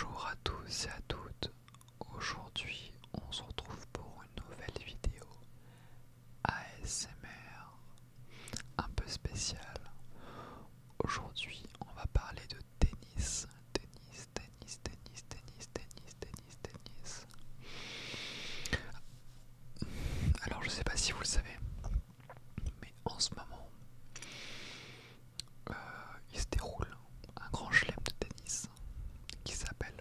Bonjour à tous et à toutes. Aujourd'hui, on se retrouve pour une nouvelle vidéo ASMR un peu spéciale. Aujourd'hui, on va parler de tennis. Tennis, tennis, tennis, tennis, tennis, tennis, tennis. Alors, je sais pas si vous le savez, mais en ce moment, il se déroule un grand chelem de tennis qui s'appelle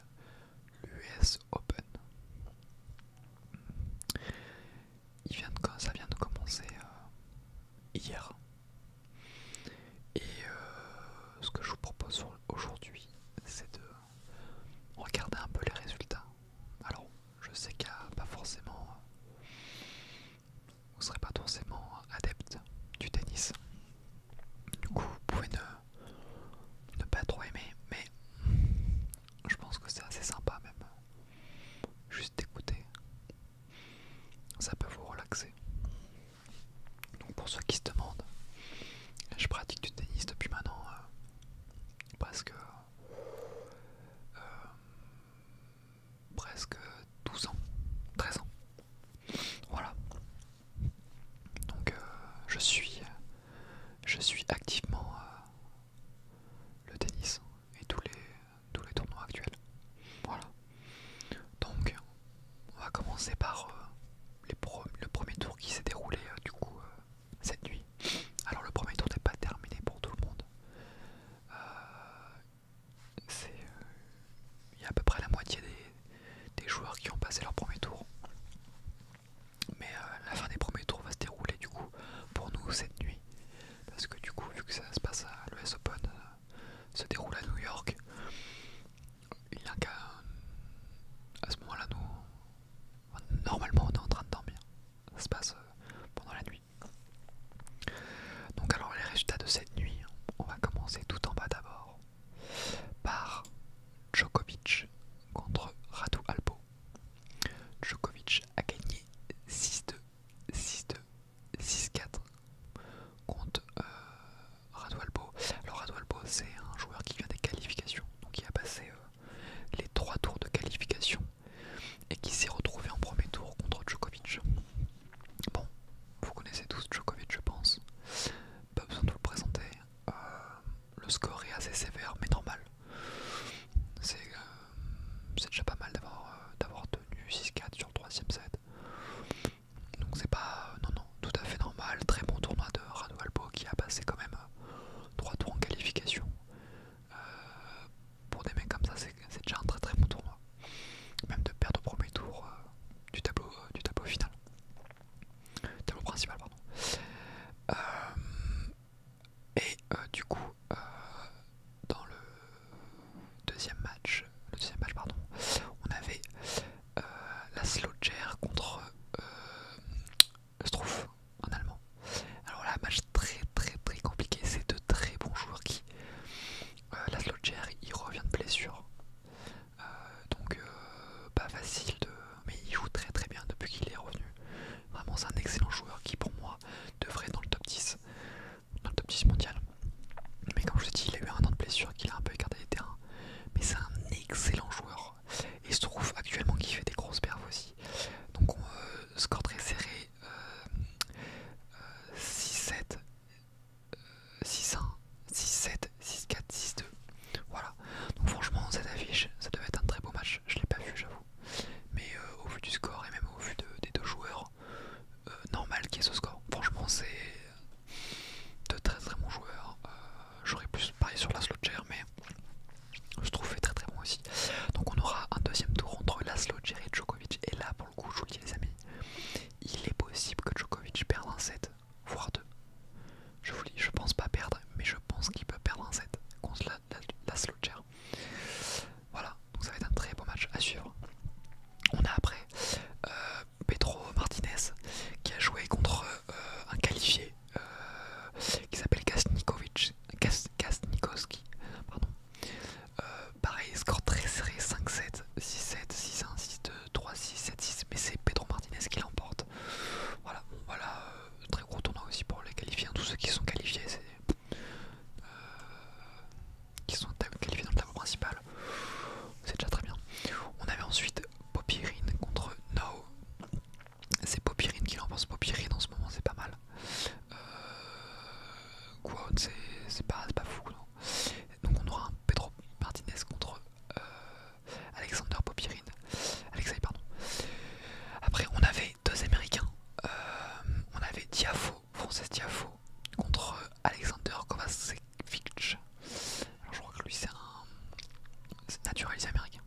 naturalisé américain.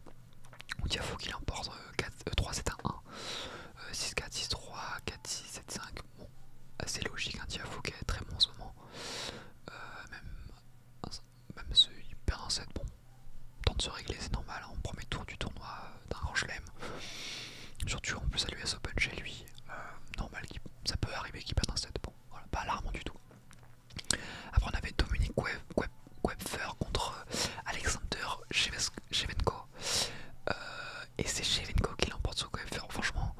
Ou Tiafoe qui l'emporte 3-7-1-1, 6-4, 6-3, 4-6, 7-5. Bon, assez logique, un Tiafoe qui est très bon en ce moment. Même ceux il perd un set, bon, temps de se régler, c'est normal, hein, en premier tour du tournoi d'un grand chelem. Surtout en plus à l'US Open chez lui, normal, ça peut arriver qu'il perde un set, bon, voilà, pas alarmant du tout. Après on avait Dominic Webfer contre Alexander Shevchenko. Et c'est Shevchenko qui l'emporte sur Webfer. Franchement,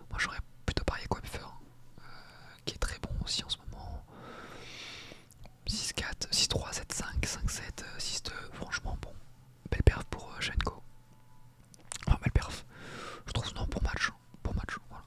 moi j'aurais plutôt parié Webfer, qui est très bon aussi en ce moment. 6-4, 6-3, 7-5, 5-7, 6-2, franchement bon. Belle perf pour Shevchenko. Enfin belle perf. Je trouve non, bon match, voilà.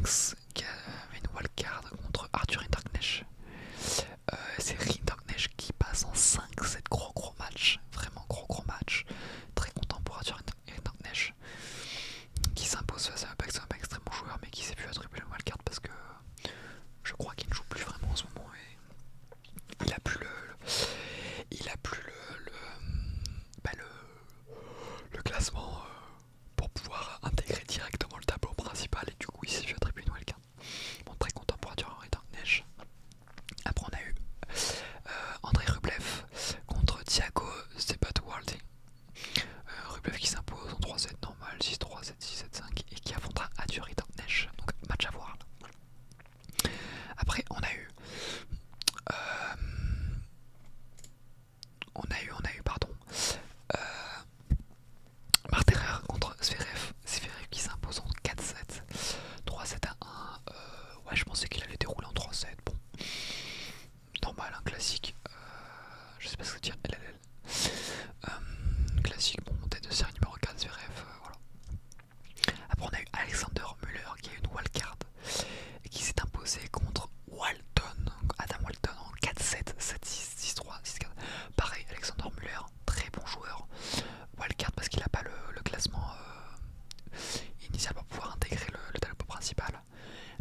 Banks qui avait une wildcard contre Arthur Hinderknecht. C'est Hinderknecht qui passe en 5-7, gros match, vraiment gros match. Très content pour Arthur Hinderknecht qui s'impose face à Banks, un extrêmement joueur mais qui s'est vu attribuer le wildcard parce que je crois qu'il ne joue plus vraiment en ce moment et il a plus le classement pour pouvoir intégrer directement le tableau principal et du coup il s'est vu attribuer une wildcard. Bon, très content pour Arthur Hinderknecht. Après on a eu Andrei Rublev contre Thiago Sebottwaldy. Rublev qui s'impose en 3-7 normal, 6-3, 7-6, 7-5 et qui affrontera Arthur Hinderknecht. Donc match à voir là. Après on a eu pardon Marterer contre Zverev qui s'impose en 4-7, 3-7 à 1. Ouais, je pensais qu'il allait dérouler en 3-7. Bon, normal, un classique. Je sais pas ce que dire. LLL. Classique, bon, tête de série numéro 4, Zverev. Voilà. Après, on a eu Alexander Müller qui a eu une wildcard et qui s'est imposé contre Adam Walton en 4-7, 7-6, 6-3, 6-4. Pareil, Alexander Müller, très bon joueur. Wildcard parce qu'il n'a pas le classement initial pour pouvoir intégrer le tableau principal.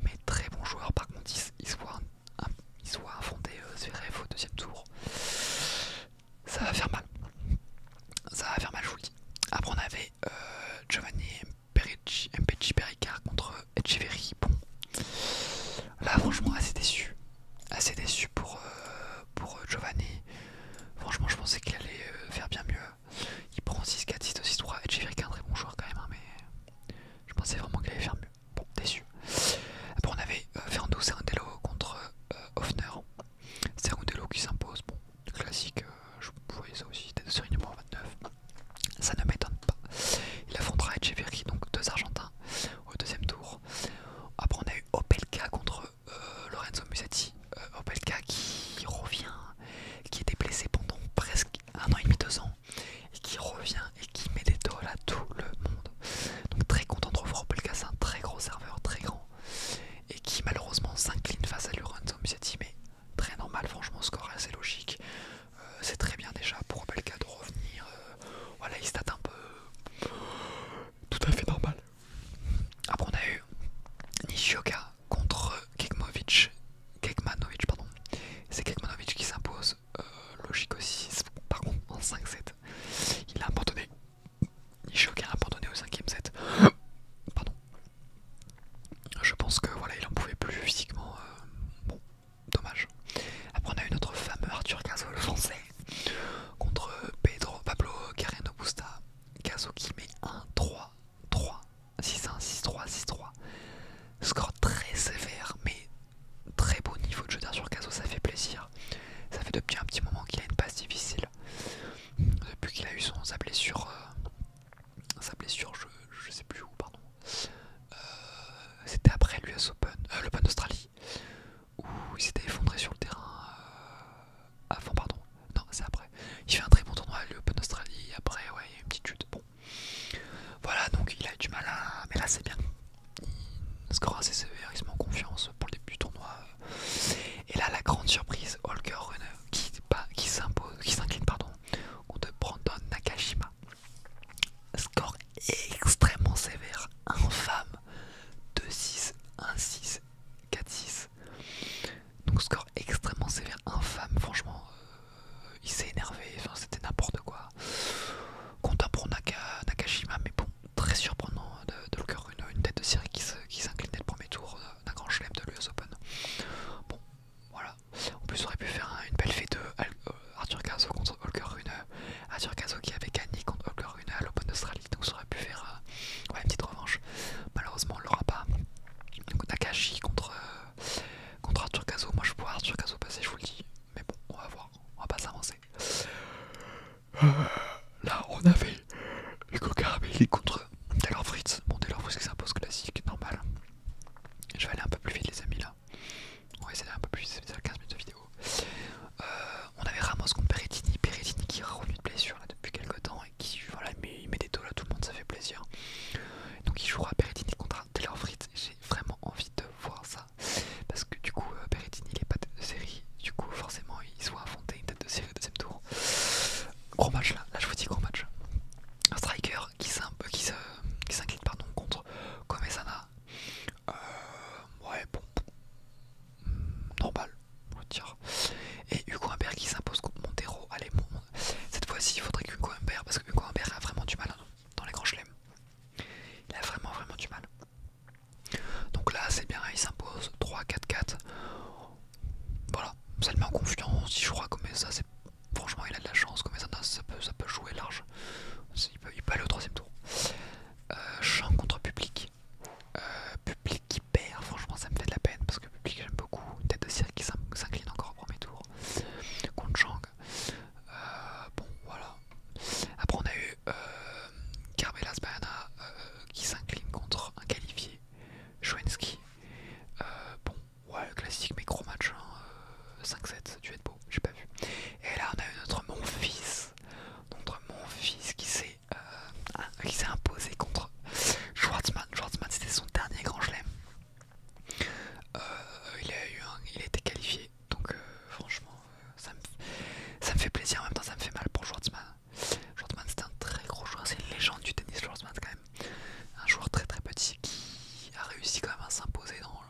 Mais très bon joueur, par contre il se voit affronter Zverev au deuxième tour. Ça va faire mal. Ça va faire mal, je vous le dis. Après on avait Giovanni Mpeci Pericard contre Etcheverry. Bon, là franchement assez déçu. Assez déçu pour Giovanni. Franchement je pensais qu'il allait faire bien mieux. Il prend 6-4, 6-2, 6-3. Etcheverry qui est un très bon joueur quand même, hein, mais je pensais vraiment qu'il allait faire mieux. Bon, déçu. Après on avait Fernando Cerundolo contre Hoffner. Cerundolo qui s'impose. Bon, classique, je voyais ça aussi, tête de série numéro 29. Ça ne m'étonne pas. Il affrontera Etcheverry, donc deux Argentins au deuxième tour. Après on a eu Opelka contre Lorenzo Musetti. Opelka qui revient, qui était blessé pendant presque 1 an et demi, 2 ans, et qui revient et qui met des tôles à tout le monde. Donc très content de revoir Opelka, c'est un très gros serveur, très grand, et qui malheureusement s'incline face à Lorenzo Musetti, mais très normal, franchement, score assez logique. C'est très bien déjà pour Opelka de revenir. Voilà, il stat un peu tout à fait normal. Après on a eu Nishioka contre Kekmanovic, pardon. C'est Kekmanovic qui s'impose, logique aussi, par contre en 5-7. Il a abandonné. Nishioka a abandonné au 5ème set. Pardon. Je pense que voilà, il en pouvait plus physiquement. Bon, dommage. Après on a eu notre fameux Arthur Cazaux, le français, contre Pablo Carreno Busta. Cazaux qui met 1-3, 3, 6-1, 6-3, 6-3. Score très 11-10 je crois, comme ça, c'est franchement il a de la chance, comme ça peut jouer large. Il peut aller au troisième tour. Champ contre public. Public qui perd, franchement ça me fait de la peine parce que public j'aime beaucoup. Une tête de cirque qui s'incline encore au premier tour contre Chang. Bon voilà. Après on a eu Carmelas Bayana qui s'incline contre un qualifié, Schwensky. Bon, ouais, classique mais gros match, hein. 5-7, ça a dû être beau, j'ai pas vu. Et là on a eu notre Monfils qui s'est imposé contre Schwartzmann. Schwartzmann c'était son dernier grand chelem. Il a été qualifié, donc franchement ça me fait plaisir, en même temps ça me fait mal pour Schwartzmann. Schwartzmann c'est un très gros joueur, c'est une légende du tennis Schwartzmann quand même. Un joueur très très petit qui a réussi quand même à s'imposer dans